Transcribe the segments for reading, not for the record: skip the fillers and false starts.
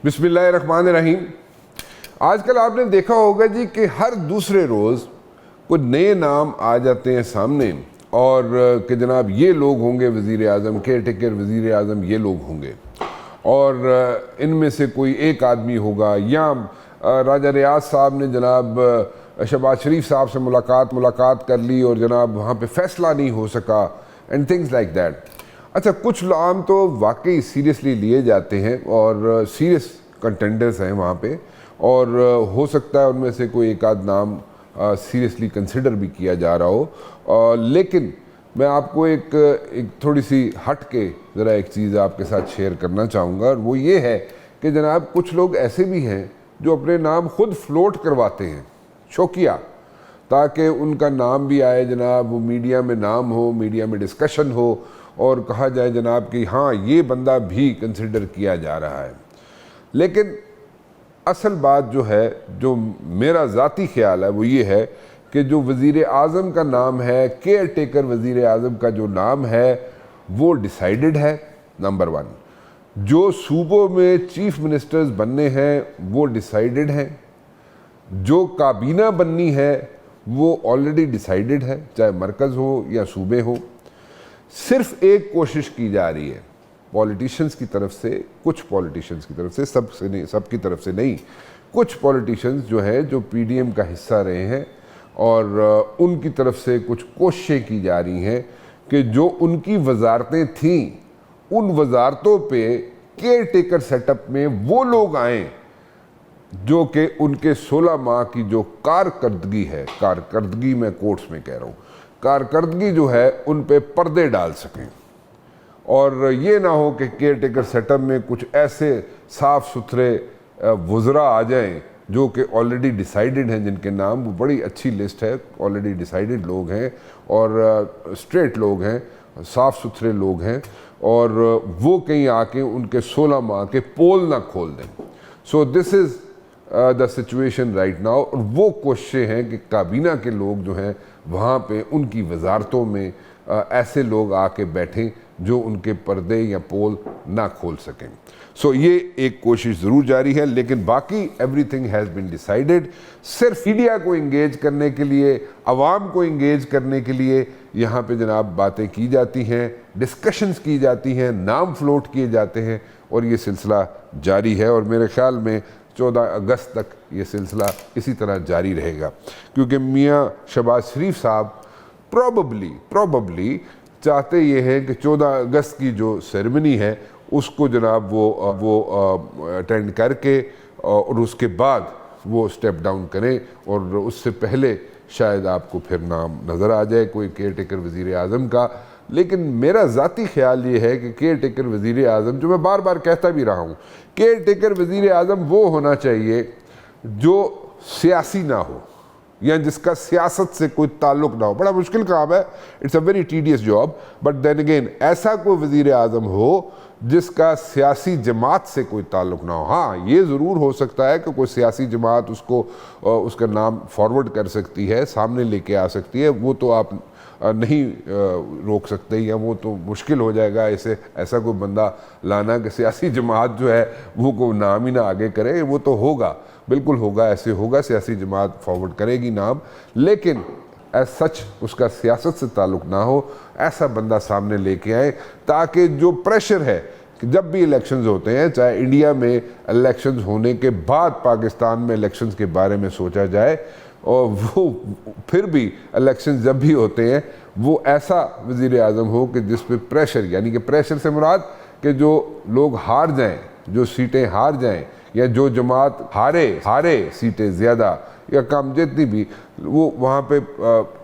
बिस्मिल्लाहिर्रहमानिर्रहीम। आजकल आपने देखा होगा जी कि हर दूसरे रोज़ कुछ नए नाम आ जाते हैं सामने और कि जनाब ये लोग होंगे वज़ीर आज़म, केयर टेकर वज़ीर आज़म ये लोग होंगे और इनमें से कोई एक आदमी होगा। या राजा रियाज साहब ने जनाब शहबाज शरीफ साहब से मुलाकात कर ली और जनाब वहाँ पे फ़ैसला नहीं हो सका एंड थिंग्स लाइक दैट। अच्छा, कुछ नाम तो वाकई सीरियसली लिए जाते हैं और सीरियस कंटेंडर्स हैं वहाँ पे और हो सकता है उनमें से कोई एक आध नाम सीरियसली कंसिडर भी किया जा रहा हो। लेकिन मैं आपको एक थोड़ी सी हट के ज़रा एक चीज़ आपके साथ शेयर करना चाहूँगा और वो ये है कि जनाब कुछ लोग ऐसे भी हैं जो अपने नाम खुद फ्लोट करवाते हैं शौकिया, ताकि उनका नाम भी आए जनाब, वो मीडिया में नाम हो, मीडिया में डिस्कशन हो और कहा जाए जनाब कि हाँ ये बंदा भी कंसिडर किया जा रहा है। लेकिन असल बात जो है, जो मेरा ज़ाती ख्याल है वो ये है कि जो वज़ीर आज़म का नाम है, केयर टेकर वज़ीर आज़म का जो नाम है वो डिसाइडेड है, नंबर वन। जो सूबों में चीफ मिनिस्टर्स बनने हैं वो डिसाइडेड हैं, जो काबीना बननी है वो ऑलरेडी डिसाइडेड है, चाहे मरकज़ हो या सूबे हो। सिर्फ एक कोशिश की जा रही है पॉलिटिशियंस की तरफ से, कुछ पॉलिटिशियंस की तरफ से, सबकी तरफ से नहीं, कुछ पॉलिटिशियंस जो हैं जो पीडीएम का हिस्सा रहे हैं और उनकी तरफ से कुछ कोशिशें की जा रही हैं कि जो उनकी वजारतें थीं उन वजारतों पे केयर टेकर सेटअप में वो लोग आएँ जो कि उनके 16 माह की जो कारकर्दगी है, कारकर्दगी मैं कोर्ट्स में कह रहा हूँ, कारकर्दगी जो है उन पे पर्दे डाल सकें और ये ना हो कि केयर टेकर सेटअप में कुछ ऐसे साफ़ सुथरे वज़रा आ जाएं जो कि ऑलरेडी डिसाइडेड हैं, जिनके नाम, वो बड़ी अच्छी लिस्ट है, ऑलरेडी डिसाइडेड लोग हैं और स्ट्रेट लोग हैं, साफ़ सुथरे लोग हैं और वो कहीं आके उनके 16 माह के पोल ना खोल दें। So this is the situation right now. और वो कोशिशें हैं कि काबीना के लोग जो हैं वहाँ पे उनकी वजारतों में ऐसे लोग आके बैठें जो उनके पर्दे या पोल ना खोल सकें। सो ये एक कोशिश ज़रूर जारी है, लेकिन बाकी एवरीथिंग हैज़ बीन डिसाइडेड। सिर्फ मीडिया को इंगेज करने के लिए, आवाम को इंगेज करने के लिए यहाँ पे जनाब बातें की जाती हैं, डिस्कशंस की जाती हैं, नाम फ्लोट किए जाते हैं और ये सिलसिला जारी है और मेरे ख्याल में 14 अगस्त तक ये सिलसिला इसी तरह जारी रहेगा, क्योंकि मियाँ शहबाज शरीफ साहब प्रॉबली चाहते ये हैं कि 14 अगस्त की जो सेरेमनी है उसको जनाब वो अटेंड करके और उसके बाद वो स्टेप डाउन करें और उससे पहले शायद आपको फिर नाम नज़र आ जाए कोई केयर टेकर वज़ीर आज़म का। लेकिन मेरा ज़ाती ख्याल ये है कि केयर टेकर वज़ीर आज़म, जो मैं बार बार कहता भी रहा हूँ, केयर टेकर वज़ीर आज़म वो होना चाहिए जो सियासी ना हो या जिसका सियासत से कोई ताल्लुक़ ना हो। बड़ा मुश्किल काम है, it's a very tedious job, but then again ऐसा कोई वज़ीर आज़म हो जिसका सियासी जमात से कोई ताल्लुक़ ना हो। हाँ, ये ज़रूर हो सकता है कि कोई सियासी जमात उसको उसका नाम फॉरवर्ड कर सकती है, सामने लेके आ सकती है, वो तो आप नहीं रोक सकते या वो तो मुश्किल हो जाएगा इसे ऐसा कोई बंदा लाना कि सियासी जमात जो है वो को नाम ही ना आगे करे। वो तो होगा, बिल्कुल होगा, ऐसे होगा, सियासी जमात फॉरवर्ड करेगी नाम, लेकिन एज सच उसका सियासत से ताल्लुक़ ना हो, ऐसा बंदा सामने लेके आए ताकि जो प्रेशर है कि जब भी इलेक्शंस होते हैं, चाहे इंडिया में इलेक्शंस होने के बाद पाकिस्तान में इलेक्शंस के बारे में सोचा जाए और वो फिर भी इलेक्शन जब भी होते हैं वो ऐसा वज़ीर आज़म हो कि जिस पे प्रेशर, यानी कि प्रेशर से मुराद कि जो लोग हार जाएं, जो सीटें हार जाएं या जो जमात हारे सीटें ज़्यादा या कम, जितनी भी, वो वहाँ पे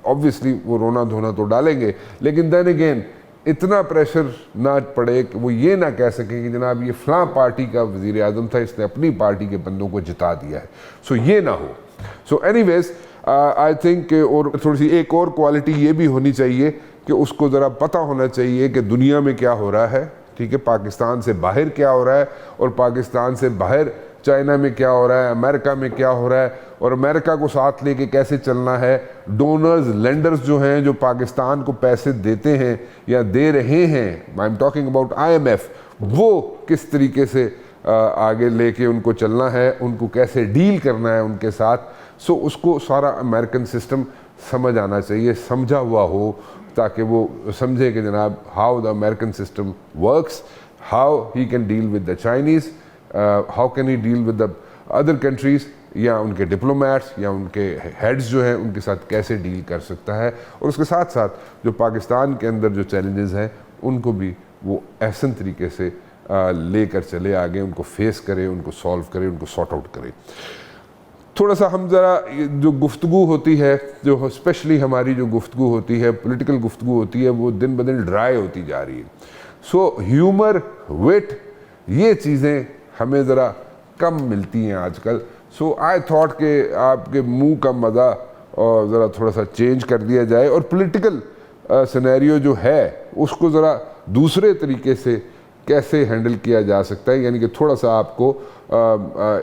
ऑब्वियसली वो रोना धोना तो डालेंगे, लेकिन देन अगेन इतना प्रेशर ना पड़े कि वो ये ना कह सकें कि जनाब ये फ़लाँ पार्टी का वज़ीर आज़म था, इसने अपनी पार्टी के बंदों को जिता दिया है। सो ये ना हो। सो एनीवेज आई थिंक, और थोड़ी सी एक और क्वालिटी ये भी होनी चाहिए कि उसको ज़रा पता होना चाहिए कि दुनिया में क्या हो रहा है, ठीक है, पाकिस्तान से बाहर क्या हो रहा है और पाकिस्तान से बाहर चाइना में क्या हो रहा है, अमेरिका में क्या हो रहा है और अमेरिका को साथ लेके कैसे चलना है। डोनर्स, लेंडर्स जो हैं, जो पाकिस्तान को पैसे देते हैं या दे रहे हैं, I am talking about IMF, वो किस तरीके से आगे लेके उनको चलना है, उनको कैसे डील करना है उनके साथ। सो उसको सारा अमेरिकन सिस्टम समझ आना चाहिए, समझा हुआ हो, ताकि वो समझे कि जनाब how the American system works, how he can deal with the Chinese, how can he deal with the other countries, या उनके डिप्लोमेट्स या उनके हेड्स जो हैं उनके साथ कैसे डील कर सकता है। और उसके साथ साथ जो पाकिस्तान के अंदर जो चैलेंजेस हैं उनको भी वो एहसन तरीके से लेकर चले आगे, उनको फेस करे, उनको सॉल्व करे, उनको सॉर्ट आउट करे। थोड़ा सा हम ज़रा जो गुफ्तगू होती है, जो स्पेशली हमारी जो गुफ्तगू होती है, पॉलिटिकल गुफ्तगू होती है, वो दिन ब दिन ड्राई होती जा रही है। सो ह्यूमर, विट, ये चीज़ें हमें ज़रा कम मिलती हैं आजकल। सो आई थॉट कि आपके मुंह का मज़ा और ज़रा थोड़ा सा चेंज कर दिया जाए, और पॉलिटिकल सिनेरियो जो है उसको ज़रा दूसरे तरीके से कैसे हैंडल किया जा सकता है, यानी कि थोड़ा सा आपको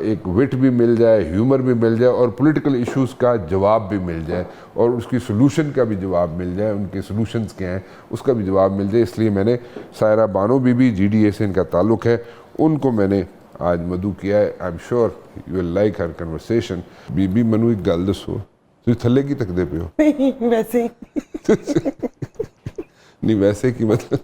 एक विट भी मिल जाए, ह्यूमर भी मिल जाए, और पॉलिटिकल इश्यूज़ का जवाब भी मिल जाए, और उसकी सोल्यूशन का भी जवाब मिल जाए, उनके सोल्यूशंस क्या हैं उसका भी जवाब मिल जाए। इसलिए मैंने सायरा बानो बीबी, GDA से इनका ताल्लुक़ है, उनको मैंने आज मधु किया है। I am sure you will like her conversation. बीबी मनु एक गल दसो, तुम थल्ले की तकदे पे हो? नहीं वैसे नहीं वैसे की मतलब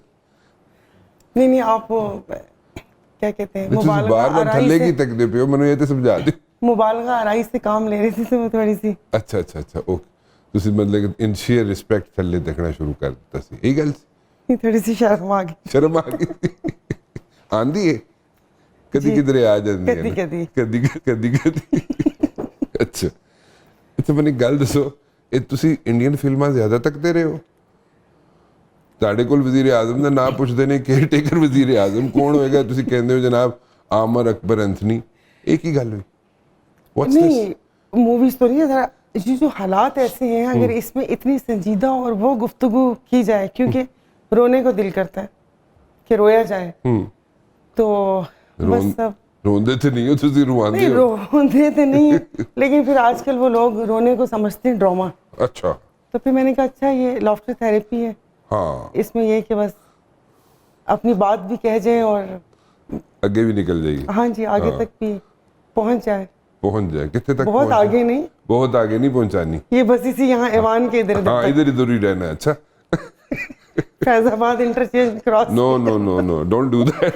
नहीं आप वो क्या कहते हैं, बार बार थल्ले की तकदे पे हो, मैंने ये तो समझा दे। मुबालगा आराई से काम ले रही थी, तो मैं थोड़ी सी अच्छा अच्छा अच्छा ओके, ਤੁਸੀਂ मतलब इन शेयर रिस्पेक्ट थल्ले देखना शुरू कर ਦਿੱਤਾ ਸੀ, ਇਹ ਗੱਲ ਸੀ? थोड़ी सी शर्म आ गई। शर्म आ गई आंदी है कदी किधरे आ जाती है, कदी कदी कदी। अच्छा अच्छा, मैंने गल दसो, ਇਹ ਤੁਸੀਂ ਇੰਡੀਅਨ ਫਿਲਮਾਂ ਜ਼ਿਆਦਾ ਤੱਕਦੇ ਰਹੇ ਹੋ? ਤੁਹਾਡੇ ਕੋਲ ਵਜ਼ੀਰ ਆਜ਼ਮ ਦਾ ਨਾਮ ਪੁੱਛਦੇ ਨੇ, ਕੇਅਰ ਟੇਕਰ ਵਜ਼ੀਰ ਆਜ਼ਮ ਕੌਣ ਹੋਏਗਾ, ਤੁਸੀਂ ਕਹਿੰਦੇ ਹੋ ਜਨਾਬ आमर अकबर एंथनी, एक ही गल हुई? नहीं मूवीज तो नहीं है, जरा ये जो हालात ऐसे हैं, अगर इसमें इतनी संजीदा और वो गुफ्तगू की जाए, क्योंकि रोने को दिल करता है कि रोया जाए, तो बस सब रोंदे थे नहीं हो, तुसी रुवांदे हो। रोंदे थे नहीं है, लेकिन फिर आजकल वो लोग रोने को समझते हैं ड्रामा। अच्छा, तो फिर मैंने कहा अच्छा ये लॉफ्टर थेरेपी है। हाँ, इसमें ये कि बस अपनी बात भी कह जाए और आगे भी निकल जाएगी। हाँ जी, आगे तक भी पहुंच जाए। कितने तक? बहुत आगे नहीं, बहुत आगे नहीं पहुंचानी, ये बस इसी यहाँ ऐवान के इधर। हाँ, इधर इधर ही रहना है। अच्छा, Faizabad interchange cross. No no no no, don't do that.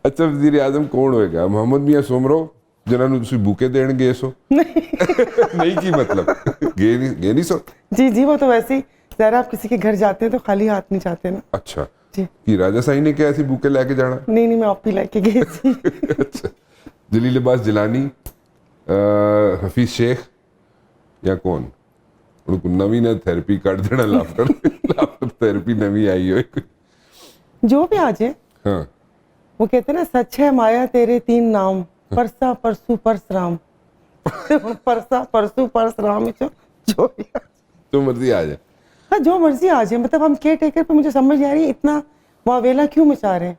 अच्छा, वज़ीर आज़म कौन होएगा? मोहम्मद मियां सोमरो जिन्होंने तुसी बुके देन गए सो? नहीं की मतलब गए नहीं सो? जी, वो तो वैसे ही ज़रा आप किसी के घर जाते हैं तो खाली हाथ नहीं जाते ना। अच्छा जी, कि राजा साईं ने क्या ऐसी बुके लेके जाना? नहीं, मैं आप ही लेके गई थी। अच्छा, जलील अब्बास जिलानी, हफीज शेख या कौन? उनको नवी ना थेरेपी कर देना, लाफ्टर थेरेपी नवी आई हो, जो भी आ जाए। हाँ, वो कहते हैं ना, सच है माया तेरे 3 नाम, परसा परसू परसराम। परसा परसू परसराम, जो मर्जी आ जाए। हाँ, जो मर्जी आ जाए, मतलब हम केयर टेकर पे, मुझे समझ नहीं आ रही इतना वावेला क्यों मचा रहे हैं।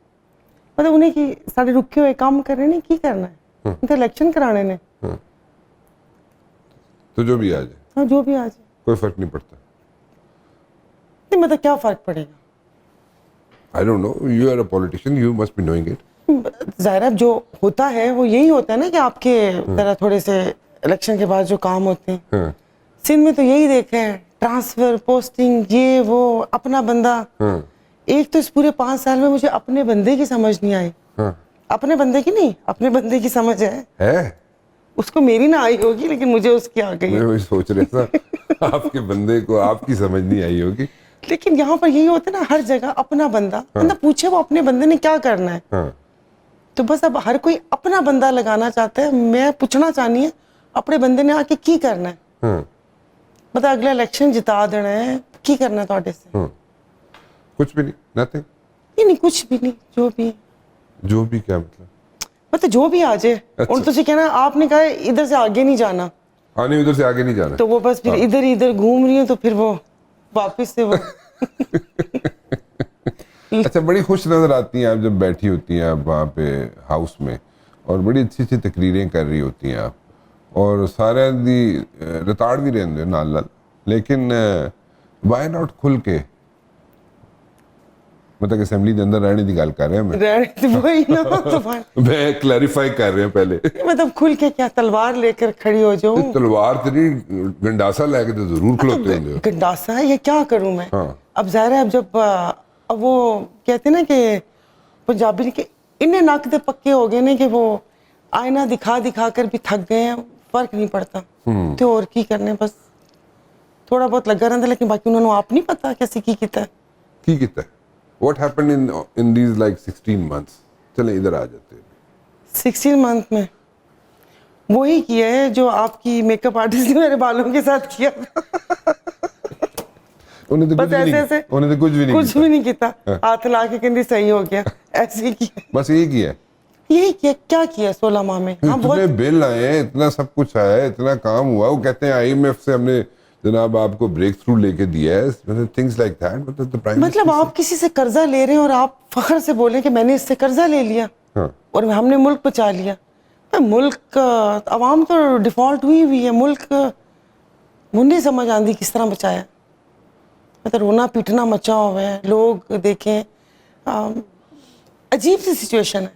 मतलब उन्हें कि सारे रुके हुए काम कर रहे हैं, की करना है, उनका इलेक्शन कराने ने। तो जो भी आ जाए। हाँ, जो भी आ जाए, कोई फर्क नहीं पड़ता। नहीं, मतलब क्या फर्क पड़ेगा? I don't know, you are a politician, you must be knowing it। ज़ाहिर जो होता है वो यही होता है ना, कि आपके तरह थोड़े से इलेक्शन के बाद जो काम होते हैं, सिंध में तो यही देखे हैं, ट्रांसफर, पोस्टिंग, ये वो, अपना बंदा। एक तो इस पूरे 5 साल में मुझे अपने बंदे की समझ नहीं आई। अपने बंदे की नहीं, अपने बंदे की समझ है? उसको मेरी ना आई होगी, लेकिन मुझे उसकी आ गई। मैं सोच रहा था आपके बंदे को आपकी समझ नहीं आई होगी, लेकिन यहाँ पर यही होता है ना, हर जगह अपना बंदा। बंदा पूछे वो अपने बंदे ने क्या करना है। तो बस अब हर कोई अपना बंदा लगाना चाहता है। मैं पूछना चाहनी है, अपने बंदे ने आके की करना है? मतलब अगला इलेक्शन जिता देना है, की करना है ਤੁਹਾਡੇ से? कुछ भी नहीं, नथिंग। नहीं, कुछ भी नहीं, जो भी क्या मतलब जो भी आ जाए। और तुझे कहना, आपने कहा इधर से आगे नहीं जाना। हाँ, नहीं, उधर से आगे नहीं जाना, तो वो बस फिर इधर इधर घूम रही है, तो फिर वो वापस से वो। अच्छा, बड़ी खुश नजर आती हैं आप जब बैठी होती हैं आप वहाँ पे हाउस में, और बड़ी अच्छी अच्छी तकरीरें कर रही होती हैं आप, और सारे दी रिताड़ भी रहते नाल, लेकिन वाई नॉट खुल के, मतलब कि असेंबली के अंदर रहने की गल कर रहे हैं तो वही ना तो मैं क्लैरिफाई कर रहे हैं पहले। मतलब खुल के क्या तलवार लेकर खड़ी हो जाऊं? तलवार तेरी गंडासा लेके तो जरूर खलोते होंगे। गंडासा है, ये क्या करूं मैं? हाँ। अब ज़ाहिर है, अब जब अब वो कहते हैं ना कि पंजाबी के इन्ने नक दे पक्के हो गए ने कि वो आईना दिखा दिखा कर भी थक गए हैं, फर्क नहीं पड़ता। तो और की करने, बस थोड़ा बहुत लगा रहता, लेकिन बाकी उन्होंने आप नहीं पता कैसे की किता है। की किता है? What happened in these like 16 months? चले इधर आ जाते हैं। 16 मंथ में वही किया है जो आपकी मेकअप आर्टिस्ट ने मेरे बालों के साथ किया था। उन्हें तो बस ऐसे उन्हें तो कुछ भी नहीं किया, हाथ ला के कहती सही हो गया, ऐसे ही किया। बस यही किया, क्या किया 16 माह में? हाँ, इतने बिल आए हैं, इतना सब कुछ आया है, इतना काम हुआ। वो कहते हैं IMF से हमने जनाब आपको ब्रेक थ्रू लेके दिया है, मतलब थिंग्स लाइक दैट। मतलब आप किसी से कर्जा ले रहे हैं और आप फख्र से बोले कि मैंने इससे कर्जा ले लिया। हाँ। और हमने मुल्क बचा लिया। मुल्क अवाम तो डिफॉल्ट हुई है, मुल्क मुझे समझ आती किस तरह बचाया। मतलब रोना पीटना मचा हुआ है, लोग देखें, अजीब सी सिचुएशन है।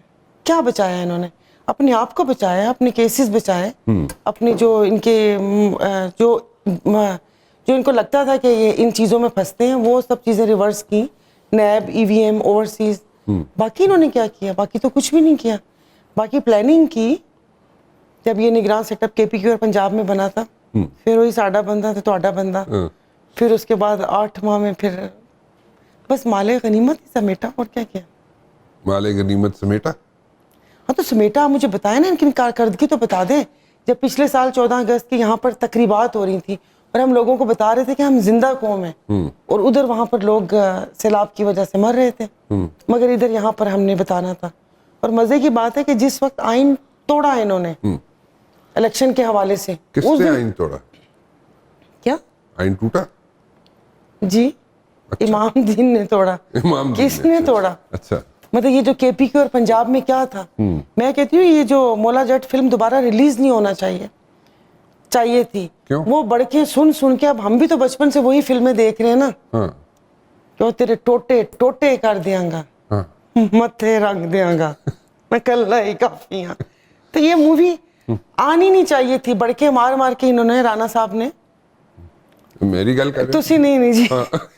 क्या बचाया इन्होंने? अपने आप को बचाया, अपने केसेस बचाए, अपने जो इनके जो इनको लगता था कि ये इन चीज़ों में फंसते हैं, वो सब चीज़ें रिवर्स की। नैब, EVM, ओवरसीज, बाकी इन्होंने क्या किया? बाकी तो कुछ भी नहीं किया। बाकी प्लानिंग की, जब ये निगरान सेटअप KPQ और पंजाब में बना था, फिर वही साडा बंदा तो तोड़ा बंदा, फिर उसके बाद 8 माह में फिर बस माले गनीमत ही समेटा। और क्या किया? माले गनीमत समेटा? हाँ, तो समेटा आप मुझे बताएं ना, इनकी कारकर्दगी तो बता दें। जब पिछले साल 14 अगस्त की यहाँ पर तकरीबात हो रही थी और हम लोगों को बता रहे थे कि हम जिंदा कौम हैं, और उधर वहाँ पर लोग सैलाब की वजह से मर रहे थे, मगर इधर यहाँ पर हमने बताना था। और मजे की बात है कि जिस वक्त आइन तोड़ा इन्होंने इलेक्शन के हवाले से, किसने आइन तोड़ा? क्या आइन टूटा? जी, अच्छा। इमाम दीन ने तोड़ा। किसने तोड़ा? अच्छा, मतलब ये जो KPQ और पंजाब में क्या था, मैं कहती हूँ ये जो मौला जट फिल्म दोबारा रिलीज नहीं होना चाहिए थी। क्यों? वो बढ़ के सुन के, अब हम भी तो बचपन से वही फिल्में देख रहे हैं ना। हाँ। क्यों तेरे टोटे टोटे कर दियांगा, हाँ। मत्थे रंग दियांगा, मैं कल्ला ही काफी हाँ। तो ये मूवी आनी नहीं चाहिए थी। बढ़ के मार के इन्होंने, राणा साहब ने, मेरी गल कर तुसी नहीं जी,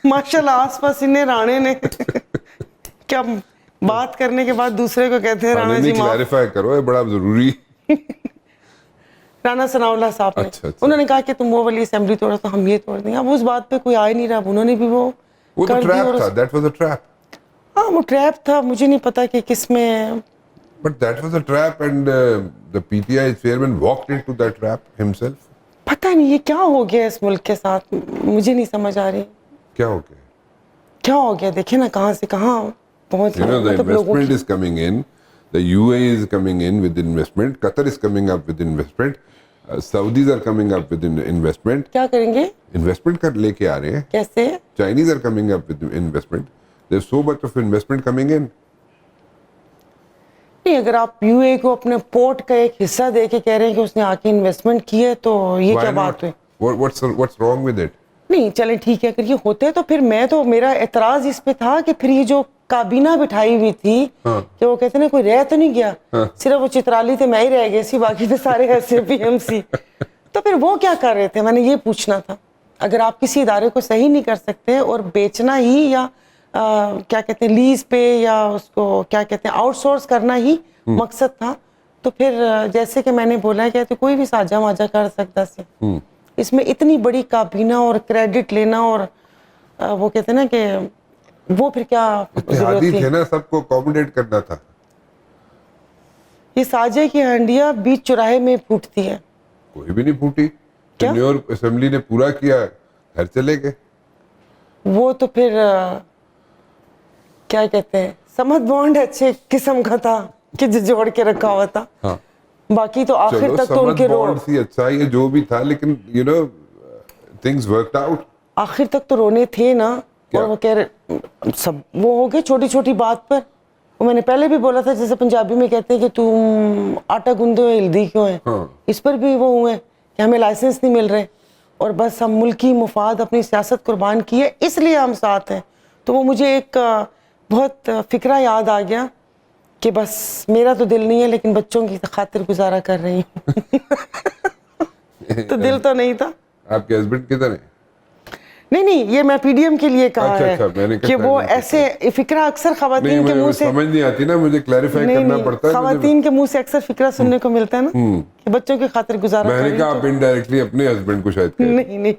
माशाल्लाह आसपास इन्हें राणे ने क्या बात करने के बाद दूसरे को कहते हैं राणा जी, क्लैरिफाई करो, ये बड़ा जरूरी। राणा सनाउल्लाह साहब ने, अच्छा। उन्होंने कहा कि तुम वो वाली असेंबली तोड़ो तो हम ये तोड़ देंगे। अब उस बात पे कोई आ ही नहीं रहा, उन्होंने भी वो तो ट्रैप था, दैट वाज अ ट्रैप। हाँ, वो ट्रैप था, मुझे नहीं पता कि किसमें, but that was a trap and the PTI chairman walked into that trap himself. पता नहीं ये क्या हो गया इस मुल्क के साथ, मुझे नहीं समझ आ रही क्या हो गया। देखे ना कहाँ से कहाँ पहुंच रहे हैं। The investment is coming in, the UAE is coming in with investment, Qatar is coming up with investment, Saudis are coming up with investment. क्या करेंगे? इन्वेस्टमेंट कर लेके आ रहे हैं। कैसे? Chinese are coming up with investment. There's so much of investment coming in. नहीं, अगर आप UAE को अपने पोर्ट का एक हिस्सा दे के कह रहे हैं कि उसने आके इन्वेस्टमेंट की है, तो ये क्या बात हुई? What's wrong with it? नहीं, चलें ठीक है, अगर ये होते तो फिर मेरा एतराज इस पे था कि फिर ये जो काबीना बिठाई हुई थी, कि वो कहते ना कोई रह तो नहीं गया, सिर्फ वो चित्राली थे, मैं ही रह गई सी, बाकी तो सारे SAPMC। तो फिर वो क्या कर रहे थे, मैंने ये पूछना था। अगर आप किसी इदारे को सही नहीं कर सकते और बेचना ही या क्या कहते हैं लीज पे या उसको क्या कहते हैं आउटसोर्स करना ही मकसद था, तो फिर जैसे कि मैंने बोला है कि कोई भी साझा माजा कर सकता से। इसमें इतनी बड़ी काबीना और क्रेडिट लेना और वो कहते हैं ना कि वो फिर क्या जरूरत थी? थे ना, सबको अकोमोडेट करना था। ये साझे की हंडिया बीच चौराहे में फूटती है, कोई भी नहीं फूटी। क्या? न्यूयॉर्क असेंबली ने पूरा किया, घर चले गए। वो तो फिर क्या कहते हैं समझ बॉन्ड अच्छे किस्म का था कि जोड़ के रखा हुआ था। हाँ। बाकी तो आखिर तक तो उनके सी अच्छा ये जो भी था, लेकिन you know things worked out. आखिर तक तो रोने थे ना। और वो कह रहे सब वो हो गए छोटी छोटी बात पर। वो मैंने पहले भी बोला था, जैसे पंजाबी में कहते हैं कि तुम आटा गूंदे हुए हिल्दी क्यों है। हाँ। इस पर भी वो हुए कि हमें लाइसेंस नहीं मिल रहे और बस हम मुल्की मुफाद अपनी सियासत कुर्बान की है, इसलिए हम साथ हैं। तो वो मुझे एक बहुत फिक्रा याद आ गया कि बस मेरा तो दिल नहीं है लेकिन बच्चों की खातिर गुजारा कर रही हूँ। तो दिल तो नहीं था। आपके हस्बैंड किधर हैं? नहीं, ये मैं पीडीएम के लिए कहा अच्छा, है अच्छा, मैंने कहा कि वो शायद ऐसे फिक्रा अक्सर नहीं, खवातीन के मुझे मुंह से समझ नहीं आती ना, मुझे क्लैरिफाई करना पड़ता है। खवातीन के मुंह से अक्सर फिक्रा सुनने को मिलता है ना कि बच्चों की खातिर गुजारा कर मैंने रही कहा हूँ। आप इनडायरेक्टली अपने हस्बैंड को शायद कह रहे हैं। नहीं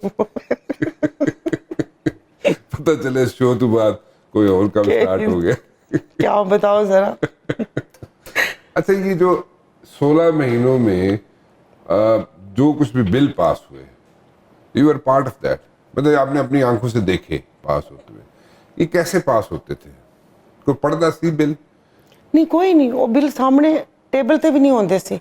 पता चले शो तो बाद कोई और का स्टार्ट हो गया। क्या बताओ जरा। अच्छा, ये जो 16 महीनों में जो कुछ भी बिल पास हुए, you are part of that, मतलब आपने अपनी आंखों से देखे पास होते हुए, ये कैसे पास होते थे? कोई पढ़ता सी बिल? नहीं, कोई नहीं, वो बिल सामने टेबल पे भी नहीं होते सी।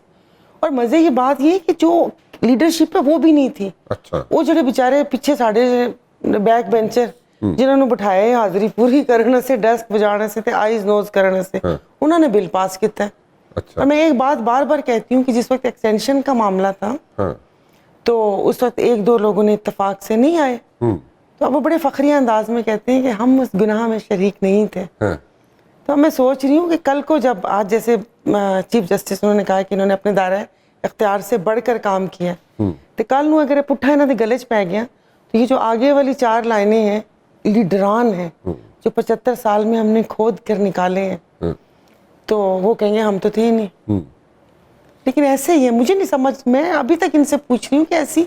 और मजे की बात ये कि जो लीडरशिप है वो भी नहीं थी। अच्छा। वो जो बेचारे पीछे साढ़े बैक बेंचर जिन्होंने बिठाए हाजिरी पूरी करने से, डेस्क बजाने से, आईज नोज करने से, उन्होंने बिल पास किया है। अच्छा। और मैं एक बात बार बार कहती हूँ कि जिस वक्त एक्सटेंशन का मामला था, तो उस वक्त एक दो लोगों ने इत्तेफाक से नहीं आए, तो अब वो बड़े फखरी अंदाज में कहते हैं कि हम उस गुनाह में शरीक नहीं थे। तो मैं सोच रही हूँ कि कल को जब आज जैसे चीफ जस्टिस उन्होंने कहा कि इन्होंने अपने दायरा इख्तियार से बढ़कर काम किया, तो कल नू अगर पुट्ठा इन्हों के गले च पै गया तो ये जो आगे वाली 4 लाइनें हैं लीडरान हैं जो 75 साल में हमने खोद कर निकाले हैं, तो वो कहेंगे हम तो थे नहीं। लेकिन ऐसे ही है, मुझे नहीं समझ, मैं अभी तक इनसे पूछ रही हूँ कि ऐसी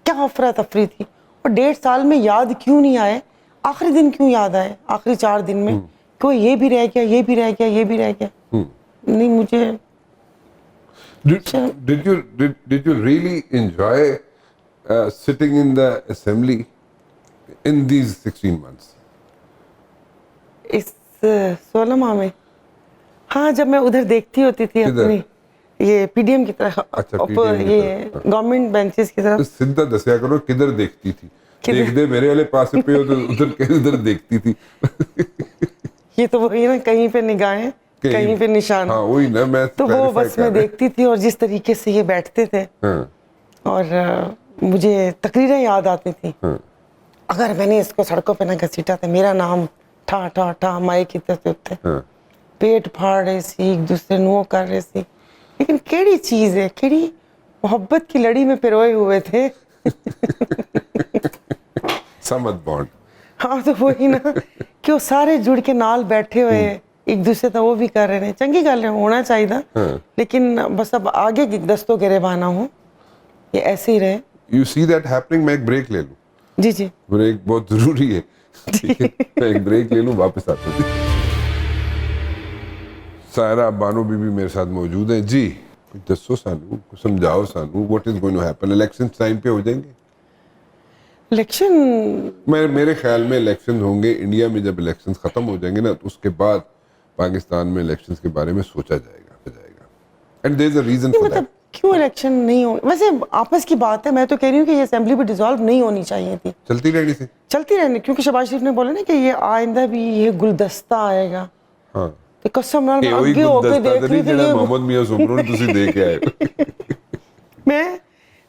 क्या अफरा तफरी थी और 1.5 साल में याद क्यों नहीं आए, आखिरी दिन क्यों याद आए, आखिरी 4 दिन में कोई ये भी रह गया, ये भी रह गया, ये भी रह गया। नहीं, मुझे Did you really enjoy sitting in the assembly in these 16 months? इस 16 माह में, हाँ, जब मैं उधर देखती होती थी अपनी ये पीडीएम की तरफ, अच्छा, ये गवर्नमेंट बेंचेस की तरफ। तो सीधा दसिया करो किधर देखती थी? देख दे मेरे वाले पास पे हो तो उधर देखती थी। ये तो वही ना, कहीं पे निगाहें कहीं पे निशान। हाँ, वही ना, मैं तो वो बस मैं देखती थी और जिस तरीके से ये बैठते थे, और मुझे तकरीरें याद आती थी। अगर मैंने इसको सड़कों पे ना घसीटा था, मेरा नाम ठा ठा ठा माए की तरफ पेट फाड़ रहे सी, एक दूसरे नुओ कर रहे सी। लेकिन केड़ी चीज है, केड़ी मोहब्बत की लड़ी में पिरोए हुए थे। समझ बॉन्ड। हाँ, तो वही ना कि वो सारे जुड़ के नाल बैठे हुए एक दूसरे तो वो भी कर रहे हैं। चंगी गल है, होना चाहिए, लेकिन बस अब आगे दस्तों गिरेबाना हो, ये ऐसे ही रहे। You see that happening, मैं एक ब्रेक ले लूं? जी जी, ब्रेक बहुत जरूरी है। मैं एक ब्रेक ले लूं, वापस आते हैं। सायरा बानो बीबी मेरे साथ मौजूद है जी। दसो सानू, समझाओ सानू, what is going to happen? Election time पे हो जाएंगे इलेक्शन? मेरे ख्याल में इलेक्शन होंगे इंडिया में। जब इलेक्शन खत्म हो जाएंगे ना, तो उसके बाद पाकिस्तान में इलेक्शंस के बारे में सोचा जाएगा। And there is a reason for that. क्यों इलेक्शन नहीं हो? वैसे आपस की बात है, मैं तो कह रही हूँ कि ये असेंबली भी डिसॉल्व नहीं होनी चाहिए थी, चलती रहनी, क्योंकि शहबाज शरीफ ने बोला ना कि ये आइंदा भी ये गुलदस्ता आएगा। हाँ, तो कसम नाल ये वही आगे होके देख रही थी, ये मोहम्मद मियां सुमरून तुसी देख के आए। मैं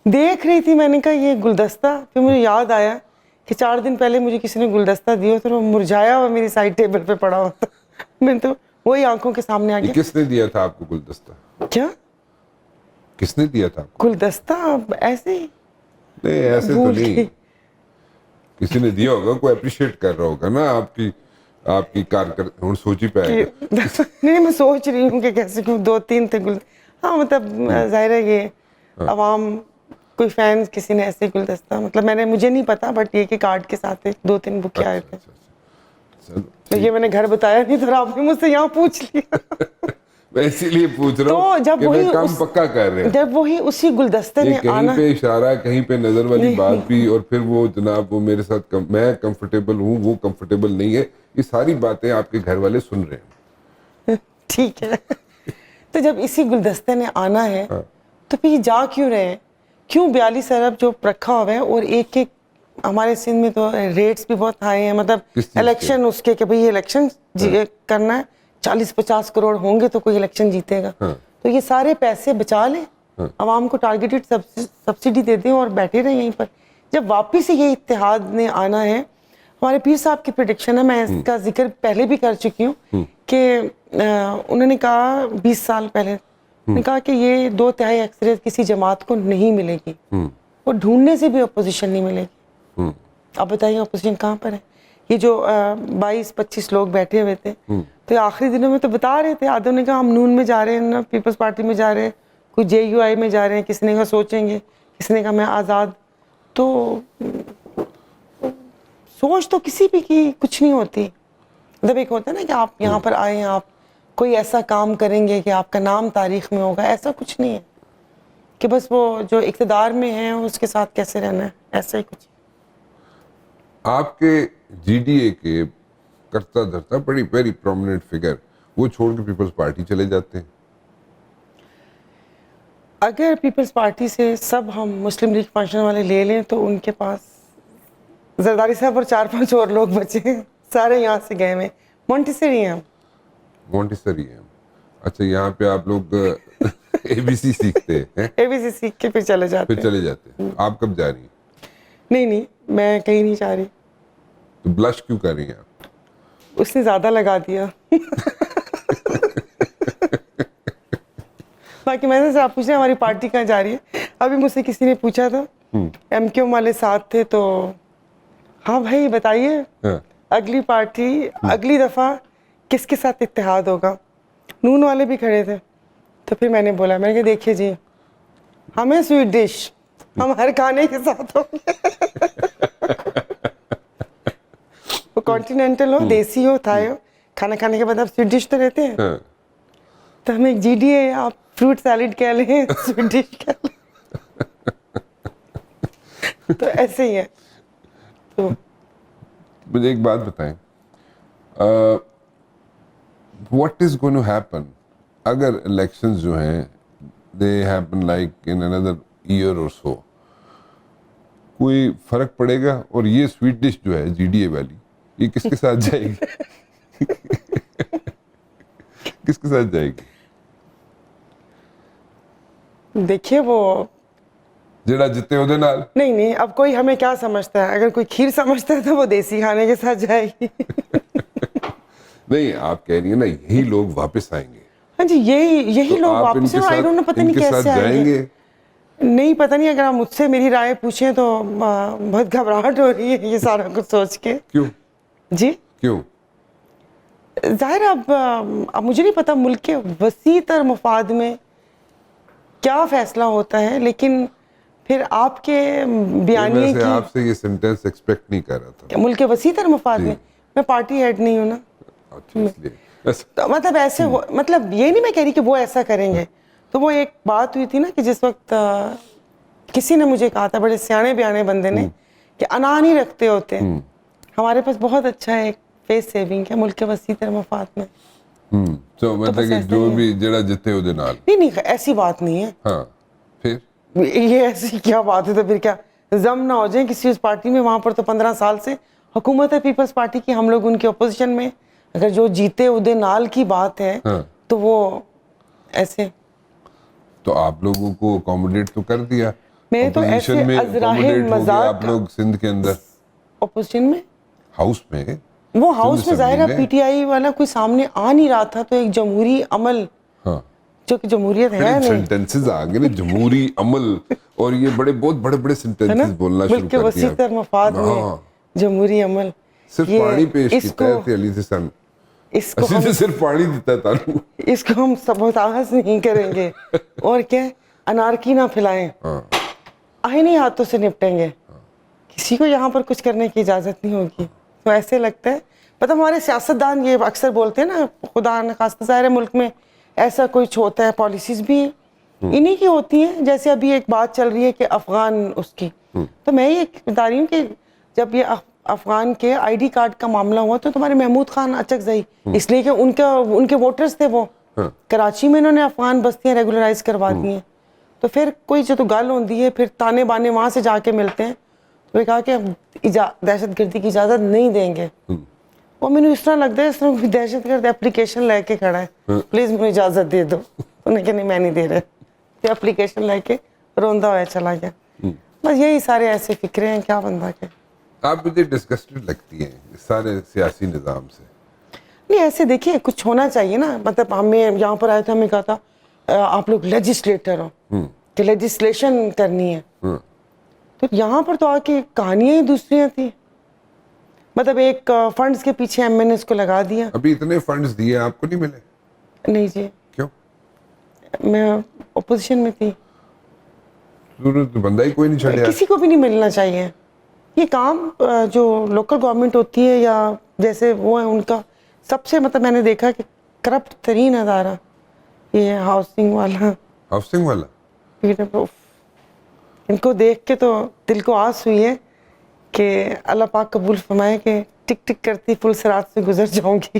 देख रही थी, मैंने कहा ये गुलदस्ता, फिर मुझे याद आया कि 4 दिन पहले मुझे किसी ने गुलदस्ता दिया, तो वो मुरझाया हुआ मेरी साइड टेबल पे पड़ा हुआ था। मैं तो वही आंखों के सामने आ गया। किसने दिया था आपको गुलदस्ता? क्या किसने दिया था आपको गुलदस्ता? ऐसे ही नहीं, ऐसे तो नहीं, किसी ने दिया होगा, कोई अप्रिशिएट कर रहा होगा ना आपकी कारकर्दगी। हम सोच ही पाए। नहीं, मैं सोच रही हूँ कि कैसे क्यों 2-3 थे गुल। हाँ, मतलब जाहिर है ये अवाम कोई फैंस किसी ने ऐसे गुलदस्ता, मतलब मुझे नहीं पता, बट ये कि कार्ड के साथ 2-3 बुके आए थे। तो ये मैंने घर बताया नहीं, तो आपने मुझसे यहाँ पूछ लिया। मैं इसीलिए पूछ रहा हूँ तो जब कि वही मैं काम पक्का कर रहे हैं। जब वही उसी गुलदस्ते ने आना, कहीं पे इशारा, कहीं पे नजर वाली बात भी, और फिर वो जनाब वो मेरे साथ मैं कंफर्टेबल हूँ, वो कंफर्टेबल नहीं है, ये सारी बातें आपके घर वाले सुन रहे हैं। ठीक है। तो जब इसी गुलदस्ते ने आना है, तो फिर जा क्यों रहे हैं? क्यों 42 अरब जो रखा हुआ है, और एक हमारे सिंध में तो रेट्स भी बहुत हाई हैं, मतलब इलेक्शन उसके कि भाई ये इलेक्शन करना है, 40-50 करोड़ होंगे तो कोई इलेक्शन जीतेगा। तो ये सारे पैसे बचा लें, आवाम को टारगेटेड सब्सिडी दे दें और बैठे रहें यहीं पर। जब वापस ये इत्तेहाद ने आना है, हमारे पीर साहब की प्रेडिक्शन है, मैं इसका जिक्र पहले भी कर चुकी हूँ कि उन्होंने कहा 20 साल पहले, उन्होंने कहा कि ये 2/3 अक्सरियत किसी जमात को नहीं मिलेगी, वो ढूंढने से भी अपोजिशन नहीं मिलेगी। अब बताइए अपोजिशन कहाँ पर है? ये जो 22-25 लोग बैठे हुए थे, तो आखिरी दिनों में तो बता रहे थे, आधों ने कहा हम नून में जा रहे हैं ना, पीपल्स पार्टी में जा रहे हैं, कोई JUI में जा रहे हैं, किसी ने कहा सोचेंगे, किसी ने कहा मैं आज़ाद। तो सोच तो किसी भी की कुछ नहीं होती। मतलब एक होता है ना कि आप यहाँ पर आए, आप कोई ऐसा काम करेंगे कि आपका नाम तारीख में होगा, ऐसा कुछ नहीं है कि बस वो जो इक़्तिदार में है उसके साथ कैसे रहना है, ऐसा ही कुछ। आपके GDA के करता धरता बड़ी वेरी प्रोमिनेंट फिगर, वो छोड़ के पीपल्स पार्टी चले जाते हैं। अगर पीपल्स पार्टी से सब हम मुस्लिम लीग फंक्शन वाले ले लें तो उनके पास जरदारी साहब और 4-5 और लोग बचे हैं, सारे यहाँ से गए हुए। मोंटेसरी हैं हम। मोंटेसरी है। अच्छा, यहाँ पे आप लोग ABC सीखते हैं? ABC सीख के फिर चले जाते फिर चले जाते हैं। आप कब जा रही हैं? नहीं, मैं कहीं नहीं जा रही। तो ब्लश क्यों कर रही हैं आप? उसने ज्यादा लगा दिया। बाकी मैंने से आप पूछ रहे हमारी पार्टी कहाँ जा रही है, अभी मुझसे किसी ने पूछा था, MQ वाले साथ थे, तो हाँ भाई बताइए, हाँ। अगली पार्टी अगली दफा किसके साथ इत्तेहाद होगा? नून वाले भी खड़े थे, तो फिर मैंने बोला, मैंने कहा देखिए जी, हमें स्वीट डिश हम हर खाने के साथ होंगे। वो कॉन्टिनेंटल हो, देसी हो, थाई हो, खाना खाने के बाद आप स्वीट डिश तो रहते हैं। हाँ। तो हमें एक GDA, आप फ्रूट सैलेड कह लें, स्वीट डिश कह लें, तो ऐसे ही है। तो मुझे एक बात बताएं, what is going to happen अगर इलेक्शंस जो हैं they happen like in another year or so, कोई फर्क पड़ेगा? और ये स्वीट डिश जो है GDA वाली, ये किसके साथ जाएगी? किसके साथ जाएगी? देखिए वो जेड़ा जिते ओदे नाल। नहीं, अब कोई हमें क्या समझता है? अगर कोई खीर समझता है तो वो देसी खाने के साथ जाएगी। नहीं, आप कह रही है ना यही लोग वापस आएंगे। हाँ जी, यही तो लोग आप वापस, इनके आई डोंट नो, साथ पता नहीं इनके कैसे साथ आएंगे। जाएंगे? नहीं पता नहीं, अगर आप मुझसे मेरी राय पूछें तो बहुत घबराहट हो रही है ये सारा कुछ सोच के। क्यों? जी क्यों? जाहिर है, अब मुझे नहीं पता मुल्क के वसी तर मफाद में क्या फैसला होता है, लेकिन फिर आपके बयानिए वैसे की आपसे ये सेंटेंस एक्सपेक्ट नहीं कर रहा था। मुल्क के वसी तर मफाद में, मैं पार्टी हेड नहीं हूँ ना, अच्छा, इसलिए तो मतलब ऐसे मतलब ये नहीं मैं कह रही कि वो ऐसा करेंगे। तो वो एक बात हुई थी ना कि जिस वक्त किसी ने मुझे कहा था, बड़े सियाने बयाने बंदे ने, कि अना नहीं रखते होते, हमारे पास बहुत अच्छा एक फेस सेविंग है मुल्क के वसी तर मफाद में। तो मतलब कि जो भी जेड़ा जिते ओदे नाल। नहीं, ऐसी बात नहीं है। हाँ, फिर ये ऐसी क्या बात है? तो फिर क्या जम ना हो जाए किसी उस पार्टी में? वहां पर तो 15 साल से हुकूमत है पीपल्स पार्टी की, हम लोग उनके अपोजिशन में। अगर जो जीते उदे नाल की बात है, हाँ। तो वो ऐसे, तो आप लोगों को अकोमोडेट तो कर दिया, मैं तो ऐसे Opposition में अजराहे accommodate हो गए मजाक आप लोग सिंध के अंदर, अपोजिशन में, हाउस में। वो हाउस में सिंध जाहिर है असेंबली PTI वाला कोई सामने आ नहीं रहा था, तो एक जमहूरी अमल, हाँ, जो कि जमहूरियत है नहीं, सेंटेंसेस आ गए ना, जमहूरी अमल, और ये बहुत बड़े बड़े है सेंटेंसेस ना, बोलना शुरू मुल्क के कर वसी दिया। तर मफाद में जमहूरी अमल। सिर्फ ये पानी पेश इसको- किया है अली से सन, इसको ਅਸੀਂ तो सिर्फ पानी देता था। इसको हम सबोताज नहीं करेंगे, और क्या, अनारकी ना फैलाएं, आईनी हाथों से निपटेंगे, किसी को यहाँ पर कुछ करने की इजाज़त नहीं होगी। तो ऐसे लगता है, पता हमारे सियासतदान ये अक्सर बोलते हैं ना, खुदा न खास्ता ज़ाहिर है मुल्क में ऐसा कुछ होता है, पॉलिसीज़ भी इन्हीं की होती हैं। जैसे अभी एक बात चल रही है कि अफ़गान उसकी, तो मैं ये बता रही हूँ कि जब ये अफ़गान के ID कार्ड का मामला हुआ तो तुम्हारे महमूद खान अचकज़ई, इसलिए कि उनके वोटर्स थे वो, कराची में इन्होंने अफ़गान बस्तियाँ रेगुलराइज करवा दी हैं। तो फिर कोई जो तो गल होती है, फिर ताने बाने वहाँ से जाके मिलते हैं, तो वे कहा कि हम दहशतगर्दी की इजाज़त नहीं देंगे। वो मैंने इस तरह लगता है इस तरह कोई दहशतगर्द एप्लीकेशन लेके खड़ा है, प्लीज़ मुझे इजाज़त दे दो। उन्हें कहा नहीं, मैं नहीं दे रहा। तो एप्लीकेशन लेके रोंदा हुआ चला गया। बस यही सारे ऐसे फिक्रे हैं, क्या बंदा के। आप मुझे डिस्गस्टेड लगती हैं इस सारे सियासी निज़ाम से। नहीं ऐसे देखिए कुछ होना चाहिए ना, मतलब हमें यहाँ पर आए थे, हमें कहा था आप लोग लेजिस्लेटर हो कि लेजिस्लेशन करनी है, तो यहाँ पर तो आके कहानियां ही दूसरी थी। मतलब एक फंड्स के पीछे एमएनएस को लगा दिया। अभी इतने फंड्स दिए आपको नहीं मिले? नहीं जी, क्यों? मैं ओपोजिशन में थी, तो बंदा ही कोई नहीं छड़े। किसी को भी नहीं मिलना चाहिए ये काम। जो लोकल गवर्नमेंट होती है या जैसे वो है उनका सबसे, मतलब मैंने देखा कि करप्ट तरीन अदारा ये हाउसिंग वाला। हाउसिंग वाला इनको देख के तो दिल को आस हुई है कि अल्लाह पाक कबूल फरमाए कि टिक टिक करती पुलसरात से गुजर जाऊंगी।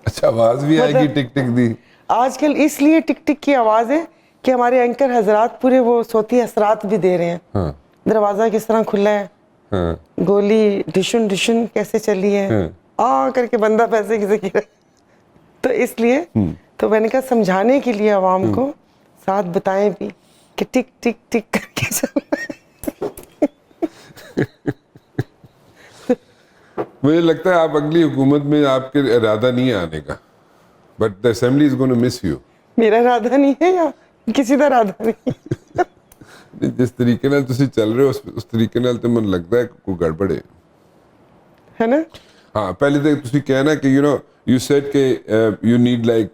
अच्छा, आवाज भी आएगी टिक टिक दी। आजकल इसलिए टिक टिक की आवाज है कि हमारे एंकर हजरात पूरे वो सोती असरात भी दे रहे हैं। हाँ, दरवाजा किस तरह खुला है, हाँ, गोली ढिशुन ढिशुन कैसे चली है, आ करके बंदा पैसे किसे गिरा। तो इसलिए तो मैंने कहा समझाने के लिए आवाम को साथ बताएं भी कि टिक टिक टिक करके चल। मुझे लगता है आप अगली हुकूमत में आपके इरादा नहीं है आने का, but the assembly is going to miss you. मेरा इरादा नहीं है या किसी का इरादा नहीं है। जिस तरीके नाल तुसी चल रहे हो उस तरीके नाल तो मन लगता है कोई गड़बड़ है ना। हाँ, पहले तो तुसी कहना कि यू सेड के यू नीड लाइक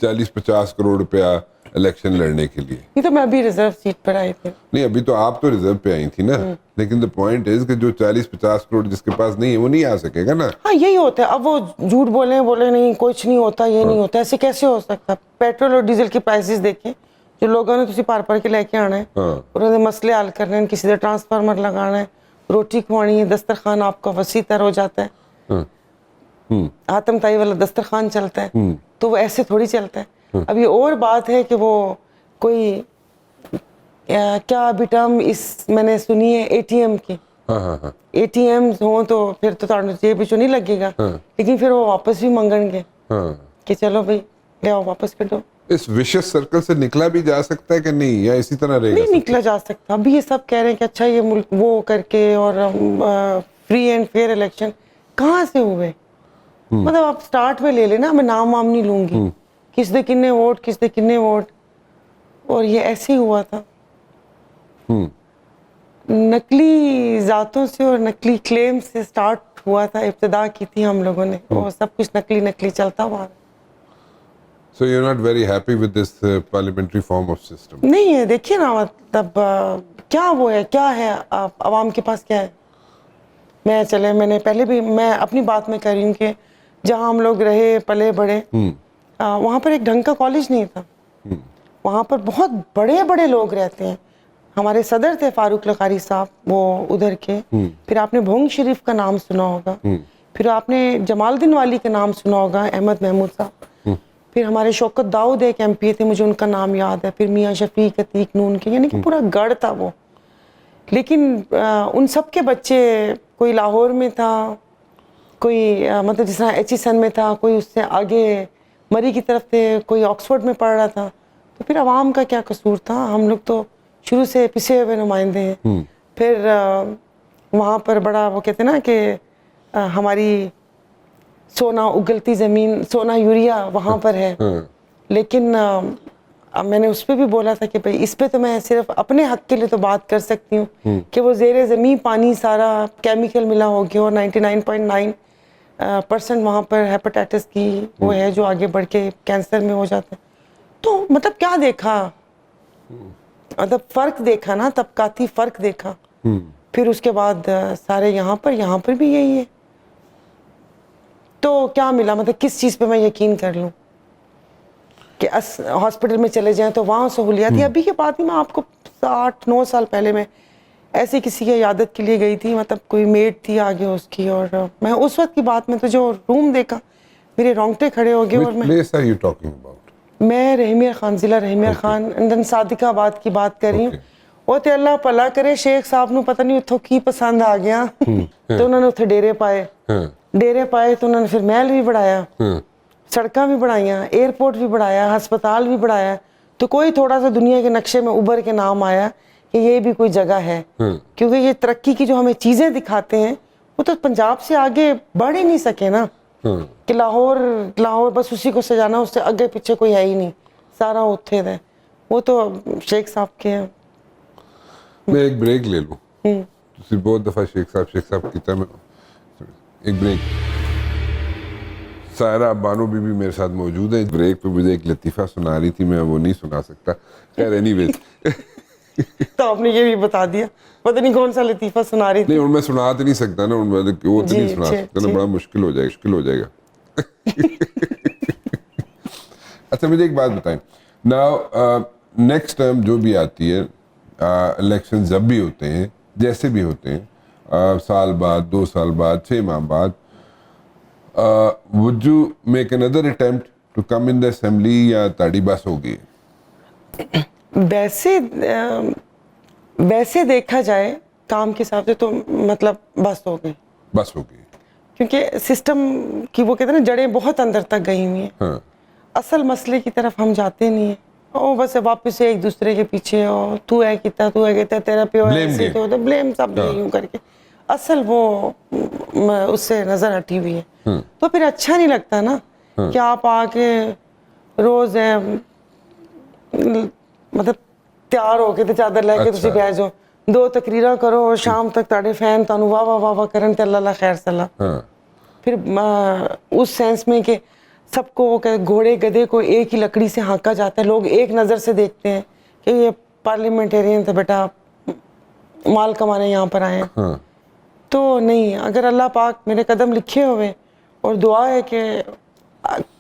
40-50 करोड़ रुपया इलेक्शन लड़ने के लिए। ये तो मैं अभी रिजर्व सीट पर आई थी। नहीं, अभी तो आप तो रिजर्व पे आई थी ना, लेकिन द पॉइंट इज कि जो 40-50 करोड़ जिसके पास नहीं है वो नहीं आ सकेगा ना। हाँ यही होता है। अब वो झूठ बोले नहीं कुछ नहीं होता, ये नहीं होता, ऐसे कैसे हो सकता। पेट्रोल और डीजल की प्राइसेस देखें, जो लोगों ने तुसी पार के लेके आना है, उन्होंने मसले हल करने हैं, किसी से ट्रांसफार्मर लगाना है, रोटी खुआनी है, दस्तरखान आपका वसी तर हो जाता है, आतमताई वाला दस्तरखान चलता है, तो वो ऐसे थोड़ी चलता है। अब ये और बात है कि वो कोई क्या अभी टर्म इस मैंने सुनी है एटीएम की। एटीएम हो तो फिर तो जेब बिचो नहीं लगेगा, लेकिन फिर वो वापस भी मंगणगे कि चलो भाई ले आओ वापस कर दो। इस विशेष सर्कल से निकला भी जा सकता है कि नहीं, या इसी तरह रहेगा? नहीं निकला जा सकता। अभी ये सब कह रहे हैं कि अच्छा ये मुल्क वो करके और फ्री एंड फेयर इलेक्शन कहाँ से हुए। मतलब आप स्टार्ट में ले लेना, मैं नाम वाम नहीं लूंगी, किस दे किन्ने वोट, और ये ऐसे ही हुआ था। नकली जातों से और नकली क्लेम से स्टार्ट हुआ था, इब्तिदा की थी हम लोगों ने, और सब कुछ नकली नकली चलता हुआ। So you're not very happy with this parliamentary form of system? नहीं है, देखिए ना, मतलब क्या वो है, क्या है आवाम के पास क्या है। मैंने पहले भी मैं अपनी बात में कर रही हूँ कि जहाँ हम लोग रहे पले बड़े, वहाँ पर एक ढंग का कॉलेज नहीं था। वहाँ पर बहुत बड़े बड़े लोग रहते हैं। हमारे सदर थे फारूक लकारी साहब, वो उधर के। फिर आपने भोंग शरीफ का नाम सुना होगा, फिर आपने जमालुद्दीन वाली का नाम सुना होगा, अहमद महमूद साहब। फिर हमारे शौकत दाऊद एक एमपी थे, मुझे उनका नाम याद है। फिर मियाँ शफीक अतीक नून के, यानी कि पूरा गढ़ था वो। लेकिन उन सब के बच्चे, कोई लाहौर में था, कोई मतलब जिस तरह एचईसन में था, कोई उससे आगे मरी की तरफ थे, कोई ऑक्सफोर्ड में पढ़ रहा था। तो फिर अवाम का क्या कसूर था, हम लोग तो शुरू से पिछे हुए नुमाइंदे हैं। फिर वहाँ पर बड़ा वो कहते हैं ना कि हमारी सोना उगलती ज़मीन, सोना यूरिया वहाँ पर है। लेकिन मैंने उस पर भी बोला था कि भाई इस पे तो मैं सिर्फ अपने हक के लिए तो बात कर सकती हूँ कि वो ज़ेरे ज़मीन पानी सारा केमिकल मिला हो गया, और 99.9% वहाँ पर हेपेटाइटिस की वो है जो आगे बढ़ के कैंसर में हो जाता है। तो मतलब क्या देखा, मतलब फ़र्क देखा ना, तबकाती फ़र्क देखा। फिर उसके बाद सारे यहाँ पर भी यही है। तो क्या मिला, मतलब किस चीज़ पे मैं यकीन कर लूँ कि हॉस्पिटल में चले जाएं तो वहाँ सहूलियात। अभी के बात ही मैं आपको 8-9 साल पहले मैं ऐसे किसी की इयादत के लिए गई थी, मतलब कोई मेड थी आगे उसकी, और मैं उस वक्त की बात में तो जो रूम देखा मेरे रोंगटे खड़े हो गए। और मैं रहीमिया खान, ज़िला रहीमिया खान अंदन सादिकाबाद की बात कर रही हूँ। वो तो अल्लाह भला करे, शेख साहब नू पता नहीं उतो की पसंद आ गया तो उन्होंने उत्थे डेरे पाए तो उन्होंने फिर महल भी बढ़ाया, सड़कां भी बढ़ाइया, एयरपोर्ट भी बढ़ाया, हस्पताल भी बढ़ाया। तो कोई थोड़ा सा दुनिया के नक्शे में उभर के नाम आया कि ये भी कोई जगह है, क्योंकि ये तरक्की की जो हमें चीज़ें दिखाते हैं वो तो पंजाब से आगे बढ़ ही नहीं सके ना, कि लाहौर बस उसी को सजाना, उससे आगे पीछे कोई है ही नहीं, सारा उत्थे है, वो तो शेख साहब के हैं। मैं एक ब्रेक ले लूँ, तुसी बहुत दफ़ा शेख साहब कीता, मैं एक ब्रेक। सायरा बानो बीबी मेरे साथ मौजूद है। ब्रेक पे मुझे एक लतीफ़ा सुना रही थी, मैं वो नहीं सुना सकता। खैर एनीवेज तो आपने ये भी बता दिया, पता नहीं कौन सा लतीफ़ा सुना रही थी। नहीं, और मैं सुना तो नहीं सकता ना, वो तो जी, नहीं सुना सकता ना, बड़ा मुश्किल हो जाएगा। अच्छा मुझे एक बात बताएं, नाउ नेक्स्ट टर्म जो भी आती है, इलेक्शन जब भी होते हैं, जैसे भी होते हैं, साल बाद, 2 साल बाद, 6 माह बाद, would you make another attempt to come in the assembly या ताड़ी बस होगी? वैसे देखा जाए काम के हिसाब से तो मतलब बस हो गई, क्योंकि सिस्टम की वो कहते हैं ना जड़ें बहुत अंदर तक गई हुई हैं। हाँ। असल मसले की तरफ हम जाते नहीं है, और बस वापस से एक दूसरे के पीछे, और तू है कितना तेरा प्यो ऐसे तो ब्लेम सब यूं करके, असल वो उससे नजर हटी हुई है। तो फिर अच्छा नहीं लगता ना कि आप आके रोज मतलब तैयार होके ते चादर लेके तुसी बैठ जाओ, 2 तकरीरां करो और शाम तक ताड़े फैन तानू वाह वाह वाह वाह करन ते अल्लाह खैर सला। फिर उस सेंस में कि सबको घोड़े गधे को एक ही लकड़ी से हाँका जाता है, लोग एक नज़र से देखते हैं कि ये पार्लियामेंटेरियन थे बेटा, माल कमाने यहाँ पर आए हैं। तो नहीं, अगर अल्लाह पाक मेरे कदम लिखे हुए और दुआ है कि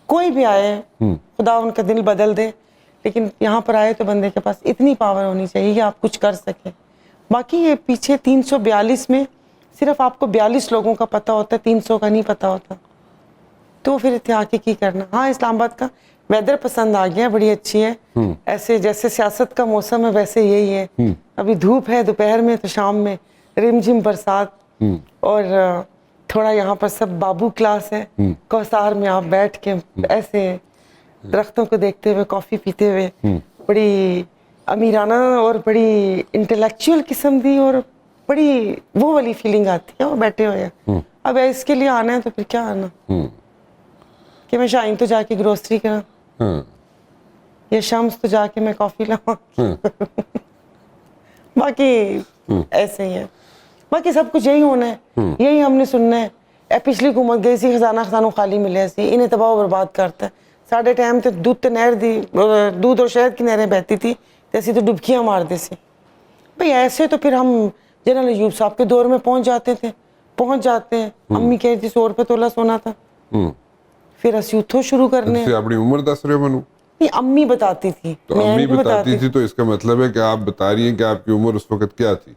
कोई भी आए खुदा उनका दिल बदल दे, लेकिन यहाँ पर आए तो बंदे के पास इतनी पावर होनी चाहिए कि आप कुछ कर सकें। बाकी ये पीछे 342 में सिर्फ आपको 42 लोगों का पता होता है, 300 का नहीं पता होता, तो फिर इत्थे आके की करना। हाँ, इस्लामाबाद का वेदर पसंद आ गया, बड़ी अच्छी है, ऐसे जैसे सियासत का मौसम है वैसे यही है। अभी धूप है दोपहर में, तो शाम में रिमझिम बरसात, और थोड़ा यहाँ पर सब बाबू क्लास है, कौसार में आप बैठ के ऐसे दरख्तों को देखते हुए कॉफी पीते हुए, बड़ी अमीराना और बड़ी इंटेलेक्चुअल किस्म दी और बड़ी वो वाली फीलिंग आती है, वो बैठे हुए हैं। अब इसके लिए आना है तो फिर क्या आना कि मैं शाइन तो जाके ग्रोसरी करा, या शम्स तो जाके मैं कॉफी लाऊं। बाकी ऐसे ही है, बाकी सब कुछ यही होना है, यही हमने सुनना है। पिछली हुकूमत गई सी, खजाना खाली मिले सी, इन्हें तबाह बर्बाद करता है। साढ़े टाइम तो दूध और शहद की नहरें बहती थी, जैसी तो डुबकियां मारते सी भाई। ऐसे तो फिर हम जनरल अयूब साहब के दौर में पहुंच जाते हैं। अम्मी कह रही थी 100 रुपये तोला सोना था, फिर असी उतो शुरू करने। अपनी उम्र दस रहे बनू? नहीं, अम्मी बताती थी। तो अम्मी बताती थी, तो इसका मतलब है कि आप बता रही हैं कि आपकी उम्र उस वक्त क्या थी?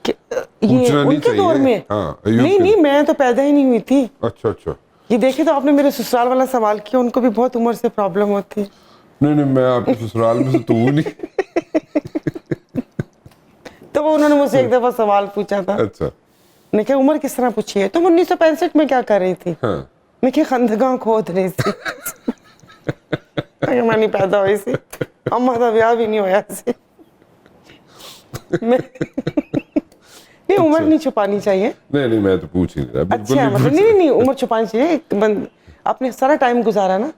ये उनके दौर में? हाँ, नहीं, मैं तो पैदा ही नहीं हुई थी। अच्छा। ये देखे तो आपने मेरे ससुराल वाला सवाल किया, उनको भी बहुत उम्र से प्रॉब्लम होती है। नहीं, मैं आपके ससुराल में से तो हूँ नहीं। तो वो उन्होंने मुझसे एक दफा सवाल पूछा था। अच्छा। मैं क्या उम्र किस तरह पूछी है? तुम 1965 में क्या कर रही थी? मैं क्या खंदगा खोद रही थी। मैं नहीं पैदा हुई सी, अम्मा का ब्याह भी नहीं होया सी। नहीं, उम्र नहीं छुपानी चाहिए। नहीं, मैं तो पूछ ही नहीं रहा। अच्छा, मतलब नहीं, उम्र छुपानी चाहिए। आपने सारा टाइम गुजारा ना,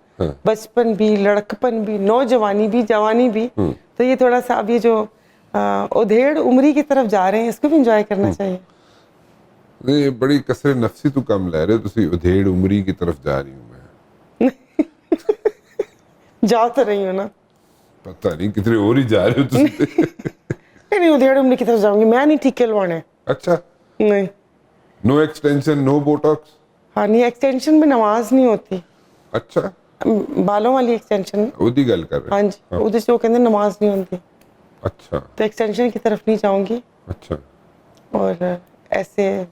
बचपन भी, लड़कपन भी, नौजवानी भी, जवानी भी, तो ये थोड़ा सा अब ये जो उधेड़ उम्री की तरफ जा रहे हैं, इसको भी एंजॉय करना चाहिए। नहीं, बड़ी कसर नफसी तू कम ले रहे हो, तुसी उधेड़ उम्री की तरफ जा रही हूँ मैं। जा तो रही हूँ ना, पता नहीं कितने और ही जा रहे हो तुसी। नहीं, उधेड़ उम्री की तरफ जाऊंगी मैं, नहीं टीके लवाने। अच्छा। नहीं, नो एक्सटेंशन, नो बोटॉक्स? हाँ, नहीं, एक्सटेंशन में नमाज नहीं होती। अच्छा, बालों वाली एक्सटेंशन ओदी गल कर रहे? हाँ जी, उधर से वो कहते नमाज नहीं होती। अच्छा। तो एक्सटेंशन की तरफ नहीं जाऊंगी। अच्छा। और ऐसे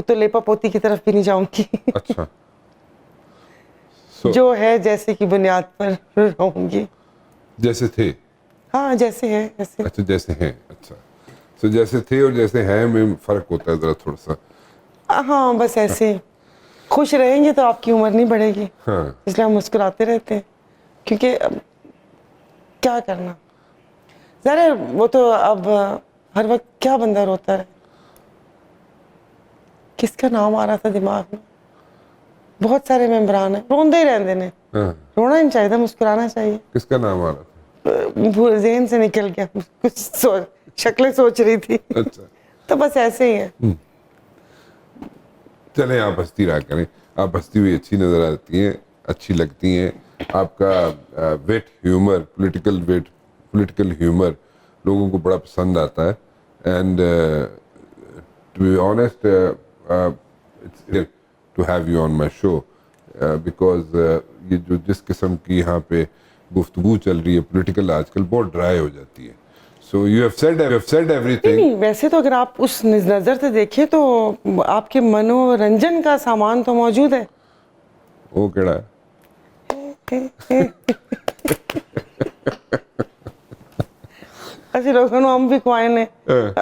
तो लेपा पोती की तरफ भी नहीं जाऊंगी। अच्छा। जो है जैसे की बुनियाद पर रहूंगी। जैसे थे? हाँ, जैसे है ऐसे। अच्छा, जैसे हैं। अच्छा, तो जैसे थे और जैसे हैं में फर्क होता है जरा थोड़ा सा। हाँ, बस ऐसे खुश रहेंगे तो आपकी उम्र नहीं बढ़ेगी। हाँ। इसलिए हम मुस्कुराते रहते हैं, क्योंकि क्या करना, ज़रा वो तो अब हर वक्त क्या बंदा रोता है, किसका नाम आ रहा था दिमाग में, बहुत सारे मेंबरान हैं रोंदे ही रहते ने, हाँ, रोना नहीं चाहिए, मुस्कुराना चाहिए। किसका नाम आ रहा था? ज़हन से निकल गया, कुछ शक्लें सोच रही थी। अच्छा, तो बस ऐसे ही है। चलें, आप हंसती रहा करें, आप हंसती हुई अच्छी नज़र आती हैं, अच्छी लगती हैं। आपका वेट ह्यूमर, पॉलिटिकल ह्यूमर लोगों को बड़ा पसंद आता है। And to be honest, it's to have you on my show, because ये जो जिस किस्म की यहाँ पे गुफ्तगू चल रही है पॉलिटिकल, आजकल बहुत ड्राई हो जाती है। So you have said everything. नहीं, वैसे तो अगर आप उस नज़र से देखें तो आपके मनोरंजन का सामान तो मौजूद है। वो केड़ा है? ਅਸੀਂ ਲੋਕਾਂ ਨੂੰ ਅੰਬ ਵੀ ਖਵਾਏ ਨੇ,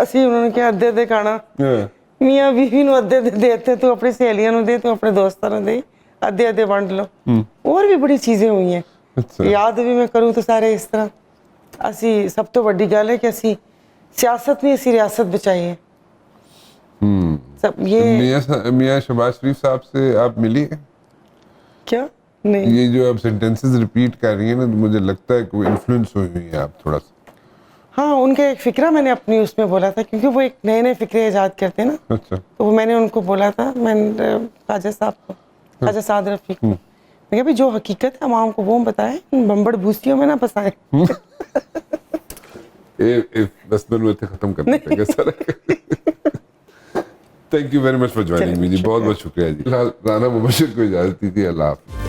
ਅਸੀਂ ਉਹਨਾਂ ਨੂੰ ਕਿਹਾ ਅੱਧੇ ਅੱਧੇ ਖਾਣਾ, हाँ, ਮੀਆਂ ਬੀਵੀ ਨੂੰ ਅੱਧੇ ਅੱਧੇ ਦੇਤੇ, ਤੂੰ ਆਪਣੀ ਸਹੇਲੀਆਂ ਨੂੰ ਦੇ, ਤੂੰ ਆਪਣੇ ਦੋਸਤਾਂ ਨੂੰ ਦੇ, ਅੱਧੇ ਅੱਧੇ ਵੰਡ ਲਓ। ਹੋਰ ਵੀ ਬੜੀ ਚੀਜ਼ਾਂ ਹੋਈਆਂ, अच्छा, ਯਾਦ ਵੀ ਮੈਂ ਕਰੂੰ ਤਾਂ ਸਾਰੇ ਇਸ ਤਰ੍ਹਾਂ। ਅਸੀਂ ਸਭ ਤੋਂ ਵੱਡੀ ਗੱਲ ਹੈ ਕਿ ਅਸੀਂ ਸਿਆਸਤ ਨਹੀਂ, ਅਸੀਂ ਰਿਆਸਤ ਬਚਾਈ ਹੈ। सब ये मियाँ शहबाज शरीफ साहब से आप मिली हैं? क्या नहीं, ये जो आप सेंटेंसेस रिपीट कर रही हैं ना, तो मुझे लगता है कि वो इन्फ्लुएंस हुई हुई हैं आप थोड़ा सा। हाँ, उनका एक फ़िक्रा मैंने अपनी उसमें बोला था, क्योंकि वो एक नए नए फ़िक्रे ईजाद करते हैं ना, अच्छा, तो वो मैंने उनको बोला था, मैंने ख्वाजा साहब को, ख्वाजा साद रफ़ी को, मैं कहा भाई जो हकीकत है आवाम को वो बताएं, बम्बड़ भूसियों में ना फंसाएं। बस दोनों ख़त्म कर देते हैं sir. Thank you very much for joining me जी, बहुत बहुत शुक्रिया जी। राना मुबशिर को इजाज़त दीजिए, अल्लाह हाफ़िज़।